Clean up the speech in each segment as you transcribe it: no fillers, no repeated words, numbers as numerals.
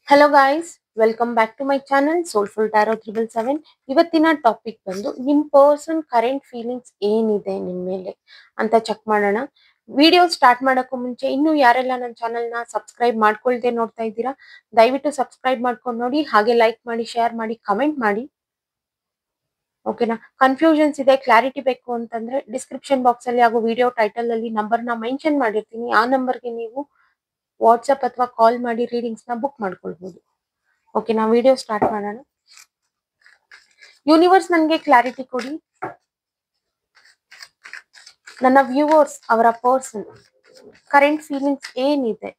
Hello guys, welcome back to my channel soulful tarot 777. ಇವತ್ತಿನ topic ಬಂದು ನಿಮ್ಮ person current feelings ಏನಿದೆ ನಿಮ್ಮ ಮೇಲೆ ಅಂತ ಚೆಕ್ ಮಾಡೋಣ. ವಿಡಿಯೋ ಸ್ಟಾರ್ಟ್ ಮಾಡೋಕ್ಕೂ ಮುಂಚೆ ಇನ್ನೂ ಯಾರೆಲ್ಲ ನನ್ನ ಚಾನಲ್ನ ಸಬ್ಸ್ಕ್ರೈಬ್ ಮಾಡ್ಕೊಳ್ದೆ ನೋಡ್ತಾ ಇದ್ದೀರಾ, ದಯವಿಟ್ಟು ಸಬ್ಸ್ಕ್ರೈಬ್ ಮಾಡ್ಕೊಂಡು ನೋಡಿ, ಹಾಗೆ ಲೈಕ್ ಮಾಡಿ, ಶೇರ್ ಮಾಡಿ, ಕಮೆಂಟ್ ಮಾಡಿ. ಓಕೆನಾ? ಕನ್ಫ್ಯೂಷನ್ಸ್ ಇದೆ, ಕ್ಲಾರಿಟಿ ಬೇಕು ಅಂತಂದ್ರೆ ಡಿಸ್ಕ್ರಿಪ್ಷನ್ ಬಾಕ್ಸ್ ಅಲ್ಲಿ ಹಾಗೂ ವಿಡಿಯೋ ಟೈಟಲ್ ಅಲ್ಲಿ ನಂಬರ್ನ ಮೆನ್ಷನ್ ಮಾಡಿರ್ತೀನಿ. ಆ ನಂಬರ್ಗೆ ನೀವು ವಾಟ್ಸಪ್ ಅಥವಾ ಕಾಲ್ ಮಾಡಿ ರೀಡಿಂಗ್ಸ್ನ ಬುಕ್ ಮಾಡ್ಕೊಳ್ಬಹುದು. ಓಕೆ, ನಾವು ವಿಡಿಯೋ ಸ್ಟಾರ್ಟ್ ಮಾಡೋಣ. ಯೂನಿವರ್ಸ್ ನನಗೆ ಕ್ಲಾರಿಟಿ ಕೊಡಿ. ನನ್ನ ವ್ಯೂವರ್ಸ್ ಅವರ ಪರ್ಸನ್ ಕರೆಂಟ್ ಫೀಲಿಂಗ್ಸ್ ಏನಿದೆ?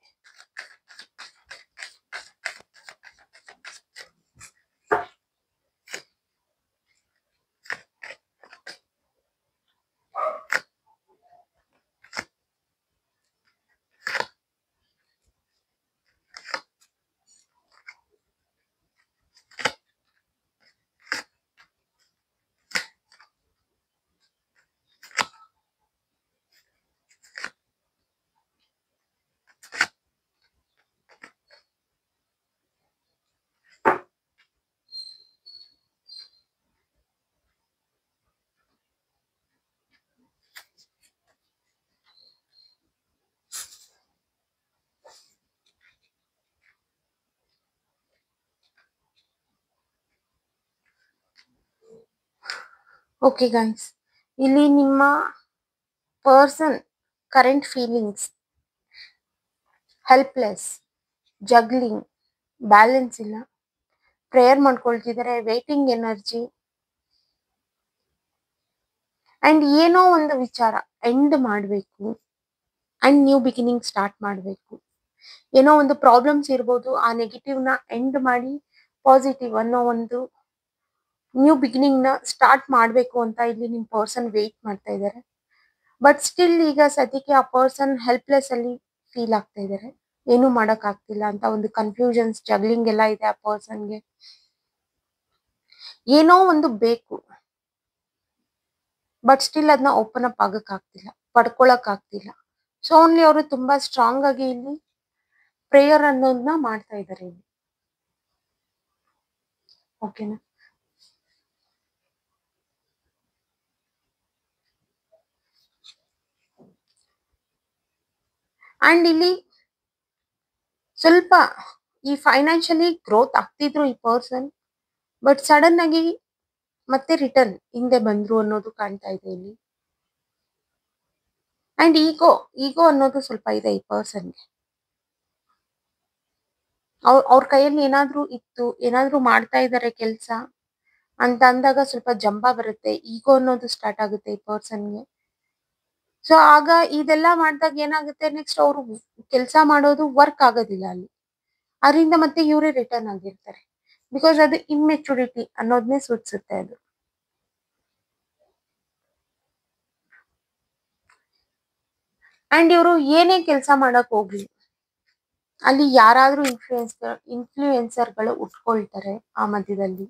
ಓಕೆ ಗೈಸ್, ಇಲ್ಲಿ ನಿಮ್ಮ person current feelings helpless, juggling, balance ಇಲ್ಲ, ಪ್ರೇಯರ್ ಮಾಡ್ಕೊಳ್ತಿದ್ದಾರೆ, ವೇಟಿಂಗ್ ಎನರ್ಜಿ, ಅಂಡ್ ಏನೋ ಒಂದು ವಿಚಾರ ಎಂಡ್ ಮಾಡಬೇಕು ಅಂಡ್ ನ್ಯೂ ಬಿಗಿನಿಂಗ್ ಸ್ಟಾರ್ಟ್ ಮಾಡಬೇಕು. ಏನೋ ಒಂದು ಪ್ರಾಬ್ಲಮ್ಸ್ ಇರ್ಬೋದು, ಆ ನೆಗೆಟಿವ್ನ ಎಂಡ್ ಮಾಡಿ ಪಾಸಿಟಿವ್ ಅನ್ನೋ ಒಂದು ನ್ಯೂ ಬಿಗಿನಿಂಗ್ ನ ಸ್ಟಾರ್ಟ್ ಮಾಡಬೇಕು ಅಂತ ಇಲ್ಲಿ ನಿಮ್ ಪರ್ಸನ್ ವೇಟ್ ಮಾಡ್ತಾ ಇದ್ದಾರೆ. ಬಟ್ ಸ್ಟಿಲ್ ಈಗ ಸದ್ಯಕ್ಕೆ ಆ ಪರ್ಸನ್ ಹೆಲ್ಪ್ಲೆಸ್ ಅಲ್ಲಿ ಫೀಲ್ ಆಗ್ತಾ ಇದ್ದಾರೆ. ಏನು ಮಾಡಕ್ ಆಗ್ತಿಲ್ಲ ಅಂತ ಒಂದು ಕನ್ಫ್ಯೂಷನ್ಸ್, ಜಗ್ಲಿಂಗ್ ಎಲ್ಲ ಇದೆ ಆ ಪರ್ಸನ್ಗೆ. ಏನೋ ಒಂದು ಬೇಕು, ಬಟ್ ಸ್ಟಿಲ್ ಅದನ್ನ ಓಪನ್ ಅಪ್ ಆಗಕ್ ಆಗ್ತಿಲ್ಲ, ಪಡ್ಕೊಳಕ್ ಆಗ್ತಿಲ್ಲ. ಸೊ ಓನ್ಲಿ ಅವರು ತುಂಬಾ ಸ್ಟ್ರಾಂಗ್ ಆಗಿ ಇಲ್ಲಿ ಪ್ರೇಯರ್ ಅನ್ನೋದನ್ನ ಮಾಡ್ತಾ ಇದ್ದಾರೆ ಇಲ್ಲಿ. ಓಕೆನಾ? ಅಂಡ್ ಇಲ್ಲಿ ಸ್ವಲ್ಪ ಈ ಫೈನಾನ್ಷಿಯಲಿ ಗ್ರೋತ್ ಆಗ್ತಿದ್ರು ಈ ಪರ್ಸನ್, ಬಟ್ ಸಡನ್ ಆಗಿ ಮತ್ತೆ ರಿಟರ್ನ್ ಹಿಂದೆ ಬಂದ್ರು ಅನ್ನೋದು ಕಾಣ್ತಾ ಇದೆ ಇಲ್ಲಿ. ಅಂಡ್ ಈಗೋ ಅನ್ನೋದು ಸ್ವಲ್ಪ ಇದೆ ಈ ಪರ್ಸನ್ಗೆ. ಅವ್ರ ಕೈಯಲ್ಲಿ ಏನಾದ್ರೂ ಇತ್ತು, ಏನಾದ್ರೂ ಮಾಡ್ತಾ ಇದ್ದಾರೆ ಕೆಲಸ ಅಂತ ಅಂದಾಗ ಸ್ವಲ್ಪ ಜಂಬ ಬರುತ್ತೆ, ಈಗೋ ಅನ್ನೋದು ಸ್ಟಾರ್ಟ್ ಆಗುತ್ತೆ ಈ ಪರ್ಸನ್ಗೆ. ಸೊ ಆಗ ಇದೆಲ್ಲ ಮಾಡಿದಾಗ ಏನಾಗುತ್ತೆ, ನೆಕ್ಸ್ಟ್ ಅವರು ಕೆಲಸ ಮಾಡೋದು ವರ್ಕ್ ಆಗೋದಿಲ್ಲ ಅಲ್ಲಿ. ಅದರಿಂದ ಮತ್ತೆ ಇವರೇ ರಿಟರ್ನ್ ಆಗಿರ್ತಾರೆ, ಬಿಕಾಸ್ ಅದು ಇಮ್ಮೆಚುರಿಟಿ ಅನ್ನೋದನ್ನೇ ಸೂಚಿಸುತ್ತೆ ಅದು. ಅಂಡ್ ಇವರು ಏನೇ ಕೆಲಸ ಮಾಡಕ್ ಹೋಗ್ಲಿ, ಅಲ್ಲಿ ಯಾರಾದ್ರೂ ಇನ್ಫ್ಲೂಯೆನ್ಸರ್ಗಳು ಉಟ್ಕೊಳ್ತಾರೆ ಆ ಮಧ್ಯದಲ್ಲಿ.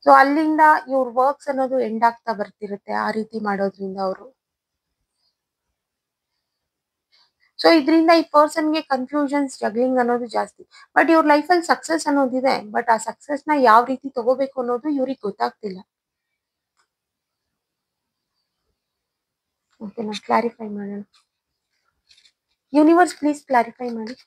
ಸೊ ಅಲ್ಲಿಂದ ಇವ್ರ ವರ್ಕ್ಸ್ ಅನ್ನೋದು ಎಂಡ್ ಆಗ್ತಾ ಬರ್ತಿರುತ್ತೆ ಆ ರೀತಿ ಮಾಡೋದ್ರಿಂದ ಅವರು. ಸೊ ಇದರಿಂದ ಈ ಪರ್ಸನ್ಗೆ ಕನ್ಫ್ಯೂಷನ್ಸ್, ಜಗ್ಲಿಂಗ್ ಅನ್ನೋದು ಜಾಸ್ತಿ. ಬಟ್ ಇವ್ರ ಲೈಫಲ್ಲಿ ಸಕ್ಸಸ್ ಅನ್ನೋದಿದೆ, ಬಟ್ ಆ ಸಕ್ಸಸ್ ನ ಯಾವ ರೀತಿ ತಗೋಬೇಕು ಅನ್ನೋದು ಇವ್ರಿಗೆ ಗೊತ್ತಾಗ್ತಿಲ್ಲ. ಓಕೆನಾ? ಕ್ಲಾರಿಫೈ ಮಾಡೋಣ. ಯೂನಿವರ್ಸ್ ಪ್ಲೀಸ್ ಕ್ಲಾರಿಫೈ ಮಾಡಿ.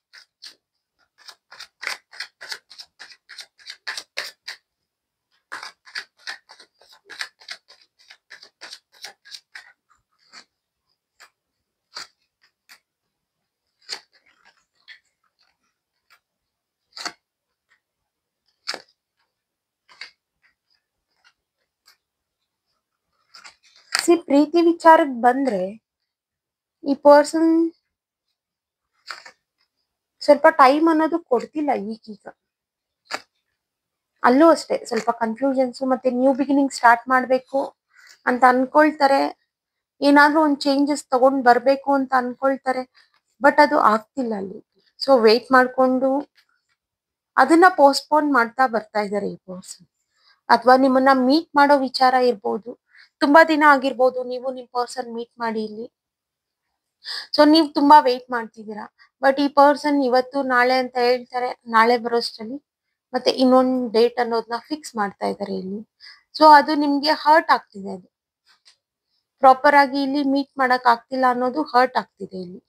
ಪ್ರೀತಿ ವಿಚಾರಕ್ಕೆ ಬಂದ್ರೆ ಈ ಪರ್ಸನ್ ಸ್ವಲ್ಪ ಟೈಮ್ ಅನ್ನೋದು ಕೊಡ್ತಿಲ್ಲ ಈಗೀಗ. ಅಲ್ಲೂ ಅಷ್ಟೇ ಸ್ವಲ್ಪ ಕನ್ಫ್ಯೂಷನ್ಸ್, ಮತ್ತೆ ನ್ಯೂ ಬಿಗಿನಿಂಗ್ ಸ್ಟಾರ್ಟ್ ಮಾಡ್ಬೇಕು ಅಂತ ಅನ್ಕೊಳ್ತಾರೆ, ಏನಾದ್ರೂ ಒಂದು ಚೇಂಜಸ್ ತಗೊಂಡ್ ಬರ್ಬೇಕು ಅಂತ ಅನ್ಕೊಳ್ತಾರೆ, ಬಟ್ ಅದು ಆಗ್ತಿಲ್ಲ ಅಲ್ಲಿ. ಸೊ ವೇಟ್ ಮಾಡ್ಕೊಂಡು ಅದನ್ನ ಪೋಸ್ಟ್ಪೋನ್ ಮಾಡ್ತಾ ಬರ್ತಾ ಇದ್ದಾರೆ ಈ ಪರ್ಸನ್. ಅಥವಾ ನಿಮ್ಮನ್ನ ಮೀಟ್ ಮಾಡೋ ವಿಚಾರ ಇರ್ಬೋದು, ತುಂಬಾ ದಿನ ಆಗಿರ್ಬೋದು ನೀವು ನಿಮ್ ಪರ್ಸನ್ ಮೀಟ್ ಮಾಡಿ ಇಲ್ಲಿ. ಸೊ ನೀವು ತುಂಬಾ ವೇಟ್ ಮಾಡ್ತಿದ್ದೀರಾ. ಬಟ್ ಈ ಪರ್ಸನ್ ಇವತ್ತು ನಾಳೆ ಅಂತ ಹೇಳ್ತಾರೆ, ನಾಳೆ ಬರೋಷ್ಟರಲ್ಲಿ ಮತ್ತೆ ಇನ್ನೊಂದು ಡೇಟ್ ಅನ್ನೋದನ್ನ ಫಿಕ್ಸ್ ಮಾಡ್ತಾ ಇದ್ದಾರೆ ಇಲ್ಲಿ. ಸೊ ಅದು ನಿಮ್ಗೆ ಹರ್ಟ್ ಆಗ್ತಿದೆ. ಅದು ಪ್ರಾಪರ್ ಆಗಿ ಇಲ್ಲಿ ಮೀಟ್ ಮಾಡಕ್ ಆಗ್ತಿಲ್ಲ ಅನ್ನೋದು ಹರ್ಟ್ ಆಗ್ತಿದೆ ಇಲ್ಲಿ.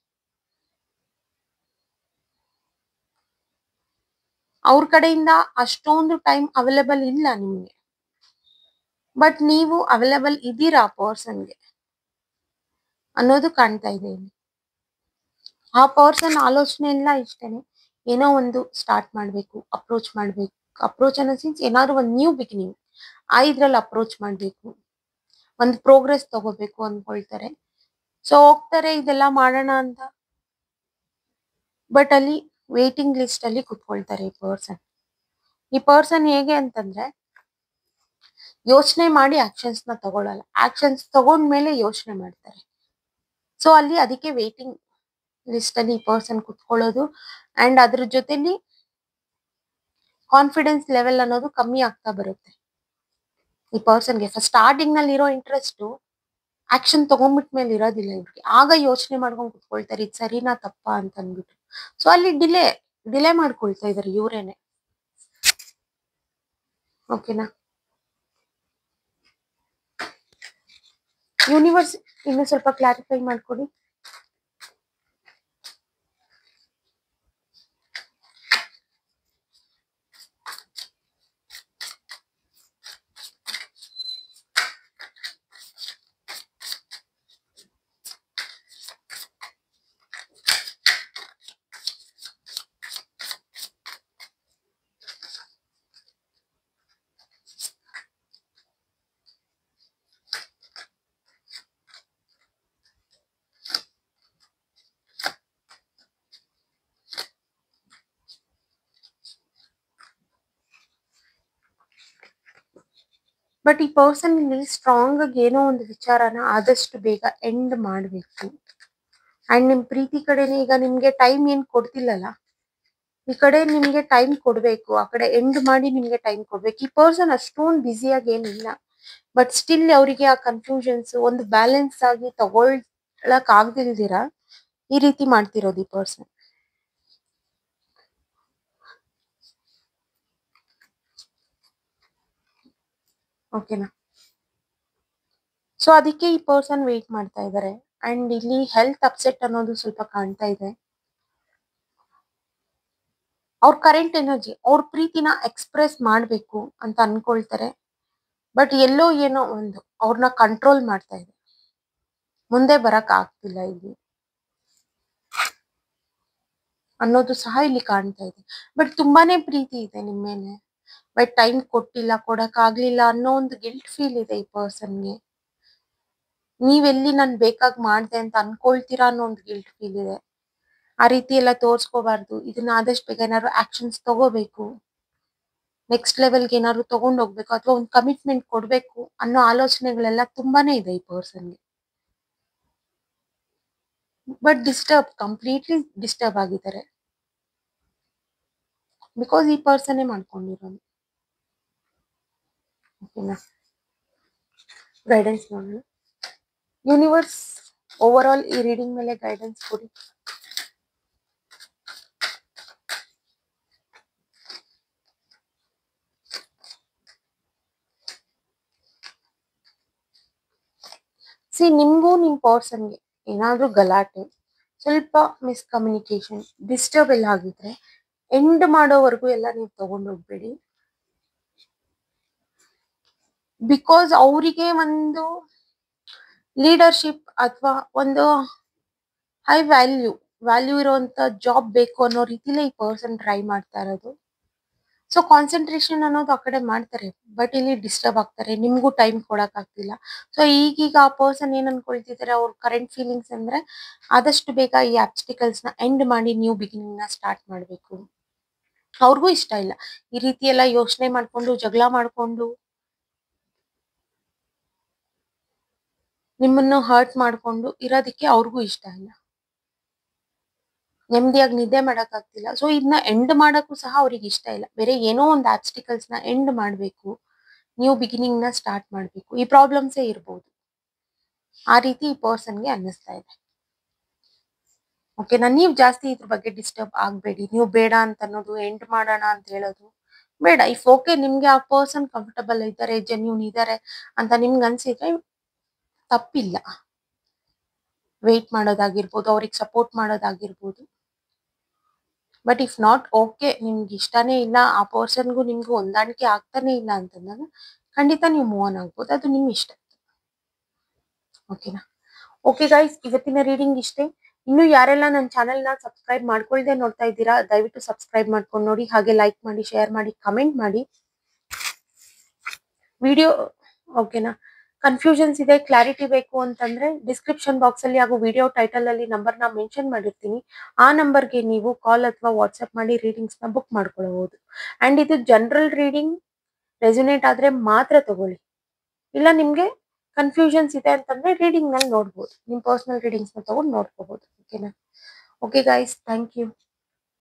ಅವ್ರ ಕಡೆಯಿಂದ ಅಷ್ಟೊಂದು ಟೈಮ್ ಅವೈಲೇಬಲ್ ಇಲ್ಲ ನಿಮ್ಗೆ, ಬಟ್ ನೀವು ಅವೈಲೇಬಲ್ ಇದ್ದೀರಾ ಪರ್ಸನ್ಗೆ ಅನ್ನೋದು ಕಾಣ್ತಾ ಇದೆ ಇಲ್ಲಿ. ಆ ಪರ್ಸನ್ ಆಲೋಚನೆ ಎಲ್ಲ ಇಷ್ಟೇನೆ, ಏನೋ ಒಂದು ಸ್ಟಾರ್ಟ್ ಮಾಡ್ಬೇಕು, ಅಪ್ರೋಚ್ ಮಾಡ್ಬೇಕು. ಅಪ್ರೋಚ್ ಅನ್ನೋ ಸೀನ್ಸ್ ಏನಾದ್ರು ಒಂದು ನ್ಯೂ ಬಿಗಿನಿಂಗ್ ಇದ್ರಲ್ಲಿ ಅಪ್ರೋಚ್ ಮಾಡ್ಬೇಕು, ಒಂದು ಪ್ರೋಗ್ರೆಸ್ ತಗೋಬೇಕು ಅನ್ಕೊಳ್ತಾರೆ. ಸೊ ಹೋಗ್ತಾರೆ ಇದೆಲ್ಲ ಮಾಡೋಣ ಅಂತ, ಬಟ್ ಅಲ್ಲಿ ವೇಟಿಂಗ್ ಲಿಸ್ಟ್ ಅಲ್ಲಿ ಕುತ್ಕೊಳ್ತಾರೆ ಈ ಪರ್ಸನ್. ಈ ಪರ್ಸನ್ ಹೇಗೆ ಅಂತಂದ್ರೆ ಯೋಚನೆ ಮಾಡಿ ಆಕ್ಷನ್ಸ್ ನ ತಗೊಳಲ್ಲ, ಆಕ್ಷನ್ಸ್ ತಗೊಂಡ್ಮೇಲೆ ಯೋಚನೆ ಮಾಡ್ತಾರೆ. ಸೊ ಅಲ್ಲಿ ಅದಕ್ಕೆ ವೇಟಿಂಗ್ ಲಿಸ್ಟ್ ಅಲ್ಲಿ ಈ ಪರ್ಸನ್ ಕುತ್ಕೊಳ್ಳೋದು. ಅಂಡ್ ಅದ್ರ ಜೊತೆಲಿ ಕಾನ್ಫಿಡೆನ್ಸ್ ಲೆವೆಲ್ ಅನ್ನೋದು ಕಮ್ಮಿ ಆಗ್ತಾ ಬರುತ್ತೆ ಈ ಪರ್ಸನ್ಗೆ. ಫಸ್ಟ್ ಸ್ಟಾರ್ಟಿಂಗ್ ನಲ್ಲಿ ಇರೋ ಇಂಟ್ರೆಸ್ಟ್ ಆಕ್ಷನ್ ತಗೊಂಡ್ಬಿಟ್ಮೇಲೆ ಇರೋದಿಲ್ಲ ಇವ್ರಿಗೆ. ಆಗ ಯೋಚನೆ ಮಾಡ್ಕೊಂಡು ಕುತ್ಕೊಳ್ತಾರೆ, ಇದು ಸರಿನಾ ತಪ್ಪಾ ಅಂತ ಅಂದ್ಬಿಟ್ಟು. ಸೊ ಅಲ್ಲಿ ಡಿಲೇ ಮಾಡ್ಕೊಳ್ತಾ ಇದಾರೆ ಇವ್ರೇನೆ. ಓಕೆನಾ? ಯೂನಿವರ್ಸ್ ಇನ್ನು ಸ್ವಲ್ಪ ಕ್ಲಾರಿಫೈ ಮಾಡ್ಕೊಡಿ. ಬಟ್ ಈ ಪರ್ಸನ್ ಇಲ್ಲಿ ಸ್ಟ್ರಾಂಗ್ ಆಗಿ ಏನೋ ಒಂದು ವಿಚಾರನ ಆದಷ್ಟು ಬೇಗ ಎಂಡ್ ಮಾಡ್ಬೇಕು. ಅಂಡ್ ನಿಮ್ ಪ್ರೀತಿ ಕಡೆನೆ ಈಗ ನಿಮ್ಗೆ ಟೈಮ್ ಏನ್ ಕೊಡ್ತಿಲ್ಲಲ್ಲ, ಈ ಕಡೆ ನಿಮ್ಗೆ ಟೈಮ್ ಕೊಡ್ಬೇಕು, ಆ ಕಡೆ ಎಂಡ್ ಮಾಡಿ ನಿಮ್ಗೆ ಟೈಮ್ ಕೊಡ್ಬೇಕು. ಈ ಪರ್ಸನ್ ಅಷ್ಟೊಂದು ಬ್ಯುಸಿಯಾಗಿ ಏನಿಲ್ಲ, ಬಟ್ ಸ್ಟಿಲ್ ಅವರಿಗೆ ಆ ಕನ್ಫ್ಯೂಷನ್ಸ್ ಒಂದು ಬ್ಯಾಲೆನ್ಸ್ ಆಗಿ ತಗೊಳಕ್ ಆಗ್ದಿಲ್ದಿರ ಈ ರೀತಿ ಮಾಡ್ತಿರೋದು ಈ ಪರ್ಸನ್. ಓಕೆನಾ? ಸೊ ಅದಕ್ಕೆ ಈ ಪರ್ಸನ್ ವೇಟ್ ಮಾಡ್ತಾ ಇದ್ದಾರೆ. ಅಂಡ್ ಇಲ್ಲಿ ಹೆಲ್ತ್ ಅಪ್ಸೆಟ್ ಅನ್ನೋದು ಸ್ವಲ್ಪ ಕಾಣ್ತಾ ಇದೆ. ಅವ್ರ ಕರೆಂಟ್ ಎನರ್ಜಿ, ಅವ್ರ ಪ್ರೀತಿನ ಎಕ್ಸ್ಪ್ರೆಸ್ ಮಾಡ್ಬೇಕು ಅಂತ ಅನ್ಕೊಳ್ತಾರೆ, ಬಟ್ ಎಲ್ಲೋ ಏನೋ ಒಂದು ಅವ್ರನ್ನ ಕಂಟ್ರೋಲ್ ಮಾಡ್ತಾ ಇದೆ, ಮುಂದೆ ಬರಕ್ ಆಗ್ತಿಲ್ಲ ಇಲ್ಲಿ ಅನ್ನೋದು ಸಹ ಇಲ್ಲಿ ಕಾಣ್ತಾ ಇದೆ. ಬಟ್ ತುಂಬಾನೇ ಪ್ರೀತಿ ಇದೆ ನಿಮ್ ಮೇಲೆ, ಬಟ್ ಟೈಮ್ ಕೊಟ್ಟಿಲ್ಲ, ಕೊಡಕ್ ಆಗ್ಲಿಲ್ಲ ಅನ್ನೋ ಒಂದು ಗಿಲ್ಟ್ ಫೀಲ್ ಇದೆ ಈ ಪರ್ಸನ್ಗೆ. ನೀವೆಲ್ಲಿ ನನ್ ಬೇಕಾಗ್ ಮಾಡ್ದೆ ಅಂತ ಅನ್ಕೊಳ್ತೀರಾ ಅನ್ನೋ ಒಂದು ಗಿಲ್ಟ್ ಫೀಲ್ ಇದೆ. ಆ ರೀತಿ ಎಲ್ಲ ತೋರ್ಸ್ಕೋಬಾರ್ದು, ಇದನ್ನ ಆದಷ್ಟು ಬೇಗ ಏನಾದ್ರು ಆಕ್ಷನ್ಸ್ ತಗೋಬೇಕು, ನೆಕ್ಸ್ಟ್ ಲೆವೆಲ್ಗೆ ಏನಾದ್ರು ತಗೊಂಡ್ ಹೋಗ್ಬೇಕು, ಅಥವಾ ಒಂದು ಕಮಿಟ್ಮೆಂಟ್ ಕೊಡ್ಬೇಕು ಅನ್ನೋ ಆಲೋಚನೆಗಳೆಲ್ಲ ತುಂಬಾನೇ ಇದೆ ಈ ಪರ್ಸನ್ಗೆ. ಬಟ್ ಕಂಪ್ಲೀಟ್ಲಿ ಡಿಸ್ಟರ್ಬ್ ಆಗಿದ್ದಾರೆ, ಬಿಕಾಸ್ ಈ ಪರ್ಸನ್ನೇ ಮಾಡ್ಕೊಂಡಿರೋದು. ಓಕೆನಾ? ಗೈಡೆನ್ಸ್ ನೋಡೋಣ. ಯೂನಿವರ್ಸ್ ಓವರ್ ಆಲ್ ಈ ರೀಡಿಂಗ್ ಮೇಲೆ ಗೈಡೆನ್ಸ್ ಕೊಡಿ. ನಿಮ್ಗೂ ನಿಮ್ ಪರ್ಸನ್ಗೆ ಏನಾದ್ರೂ ಗಲಾಟೆ, ಸ್ವಲ್ಪ ಮಿಸ್ಕಮ್ಯುನಿಕೇಶನ್, ಡಿಸ್ಟರ್ಬ್ ಎಲ್ಲ ಆಗಿದ್ರೆ ಎಂಡ್ ಮಾಡೋವರೆಗೂ ಎಲ್ಲ ನೀವು ತಗೊಂಡೋಗ್ಬೇಡಿ. ಬಿಕಾಸ್ ಅವರಿಗೆ ಒಂದು ಲೀಡರ್ಶಿಪ್ ಅಥವಾ ಒಂದು ಹೈ ವ್ಯಾಲ್ಯೂ ಇರುವಂತ ಜಾಬ್ ಬೇಕು ಅನ್ನೋ ರೀತಿಲೇ ಈ ಪರ್ಸನ್ ಟ್ರೈ ಮಾಡ್ತಾ ಇರೋದು. ಸೊ ಕಾನ್ಸಂಟ್ರೇಷನ್ ಅನ್ನೋದು ಆ ಕಡೆ ಮಾಡ್ತಾರೆ, ಬಟ್ ಇಲ್ಲಿ ಡಿಸ್ಟರ್ಬ್ ಆಗ್ತಾರೆ, ನಿಮ್ಗೂ ಟೈಮ್ ಕೊಡಕ್ ಆಗ್ತಿಲ್ಲ. ಸೊ ಈಗೀಗ ಆ ಪರ್ಸನ್ ಏನ್ ಅನ್ಕೊಳ್ತಿದ್ದಾರೆ, ಅವ್ರ ಕರೆಂಟ್ ಫೀಲಿಂಗ್ಸ್ ಅಂದ್ರೆ ಆದಷ್ಟು ಬೇಗ ಈ ಆಬ್ಸ್ಟಿಕಲ್ಸ್ ನ ಎಂಡ್ ಮಾಡಿ ನ್ಯೂ ಬಿಗಿನಿಂಗ್ ನ ಸ್ಟಾರ್ಟ್ ಮಾಡ್ಬೇಕು. ಅವ್ರಿಗೂ ಇಷ್ಟ ಇಲ್ಲ ಈ ರೀತಿ ಎಲ್ಲ ಯೋಚನೆ ಮಾಡ್ಕೊಂಡು, ಜಗಳ ಮಾಡ್ಕೊಂಡು, ನಿಮ್ಮನ್ನು ಹರ್ಟ್ ಮಾಡ್ಕೊಂಡು ಇರೋದಕ್ಕೆ ಅವ್ರಿಗೂ ಇಷ್ಟ ಇಲ್ಲ. ನೆಮ್ಮದಿಯಾಗಿ ನಿದ್ದೆ ಮಾಡಕ್ ಆಗ್ತಿಲ್ಲ. ಸೊ ಇದನ್ನ ಎಂಡ್ ಮಾಡಕ್ಕೂ ಸಹ ಅವ್ರಿಗೆ ಇಷ್ಟ ಇಲ್ಲ. ಬೇರೆ ಏನೋ ಒಂದು ಆಬ್ಸ್ಟಿಕಲ್ಸ್ ನ ಎಂಡ್ ಮಾಡ್ಬೇಕು, ನ್ಯೂ ಬಿಗಿನಿಂಗ್ ನ ಸ್ಟಾರ್ಟ್ ಮಾಡ್ಬೇಕು. ಈ ಪ್ರಾಬ್ಲಮ್ಸೇ ಇರ್ಬೋದು, ಆ ರೀತಿ ಈ ಪರ್ಸನ್ಗೆ ಅನ್ನಿಸ್ತಾ ಇದೆ. ಓಕೆನಾ? ನೀವು ಜಾಸ್ತಿ ಇದ್ರ ಬಗ್ಗೆ ಡಿಸ್ಟರ್ಬ್ ಆಗಬೇಡಿ. ನೀವು ಬೇಡ ಅಂತ ಅನ್ನೋದು, ಎಂಡ್ ಮಾಡೋಣ ಅಂತ ಹೇಳೋದು ಬೇಡ. ಇಫ್ ಓಕೆ ನಿಮ್ಗೆ ಆ ಪರ್ಸನ್ ಕಂಫರ್ಟಬಲ್ ಇದ್ದಾರೆ, ಜೆನ್ಯೂನ್ ಇದ್ದಾರೆ ಅಂತ ನಿಮ್ಗೆ ಅನ್ಸಿದ್ರೆ ತಪ್ಪಿಲ್ಲ. ವೇಟ್ ಮಾಡೋದಾಗಿರ್ಬೋದು, ಅವ್ರಿಗೆ ಸಪೋರ್ಟ್ ಮಾಡೋದಾಗಿರ್ಬೋದು. ಬಟ್ ಇಫ್ ನಾಟ್ ಓಕೆ, ನಿಮ್ಗೆ ಇಷ್ಟನೇ ಇಲ್ಲ, ಆ ಪರ್ಸನ್ಗೂ ನಿಮ್ಗೂ ಹೊಂದಾಣಿಕೆ ಆಗ್ತಾನೆ ಇಲ್ಲ ಅಂತಂದಾಗ ಖಂಡಿತ ನೀವು ಮೂವ್ ಆನ್ ಆಗ್ಬೋದು. ಅದು ನಿಮ್ ಇಷ್ಟ. ಓಕೆನಾ? ಓಕೆ ಗೈಸ್, ಇವತ್ತಿನ ರೀಡಿಂಗ್ ಇಷ್ಟೇ. ಇನ್ನು ಯಾರೆಲ್ಲ ನನ್ನ ಚಾನೆಲ್ನ ಸಬ್ಸ್ಕ್ರೈಬ್ ಮಾಡ್ಕೊಳ್ದೆ ನೋಡ್ತಾ ಇದ್ದೀರಾ, ದಯವಿಟ್ಟು ಸಬ್ಸ್ಕ್ರೈಬ್ ಮಾಡ್ಕೊಂಡು ನೋಡಿ. ಹಾಗೆ ಲೈಕ್ ಮಾಡಿ, ಶೇರ್ ಮಾಡಿ, ಕಮೆಂಟ್ ಮಾಡಿ. ವಿಡಿಯೋ ಓಕೆನಾ? ಕನ್ಫ್ಯೂಷನ್ಸ್ ಇದೆ, ಕ್ಲಾರಿಟಿ ಬೇಕು ಅಂತಂದ್ರೆ ಡಿಸ್ಕ್ರಿಪ್ಷನ್ ಬಾಕ್ಸ್ ಅಲ್ಲಿ ಹಾಗೂ ವಿಡಿಯೋ ಟೈಟಲ್ ಅಲ್ಲಿ ನಂಬರ್ನ ಮೆನ್ಷನ್ ಮಾಡಿರ್ತೀನಿ. ಆ ನಂಬರ್ಗೆ ನೀವು ಕಾಲ್ ಅಥವಾ ವಾಟ್ಸ್ಆಪ್ ಮಾಡಿ ರೀಡಿಂಗ್ಸ್ ನ ಬುಕ್ ಮಾಡ್ಕೊಳ್ಳಬಹುದು. ಅಂಡ್ ಇದು ಜನರಲ್ ರೀಡಿಂಗ್, ರೆಸೊನೇಟ್ ಆದ್ರೆ ಮಾತ್ರ ತಗೊಳ್ಳಿ. ಇಲ್ಲ ನಿಮ್ಗೆ ಕನ್ಫ್ಯೂಷನ್ಸ್ ಇದೆ ಅಂತಂದ್ರೆ ರೀಡಿಂಗ್ ನಲ್ಲಿ ನೋಡ್ಬೋದು, ನಿಮ್ ಪರ್ಸನಲ್ ರೀಡಿಂಗ್ಸ್ ನ ತಗೊಂಡು ನೋಡ್ಕೋಬಹುದು. ಓಕೆನಾ? Okay guys, thank you.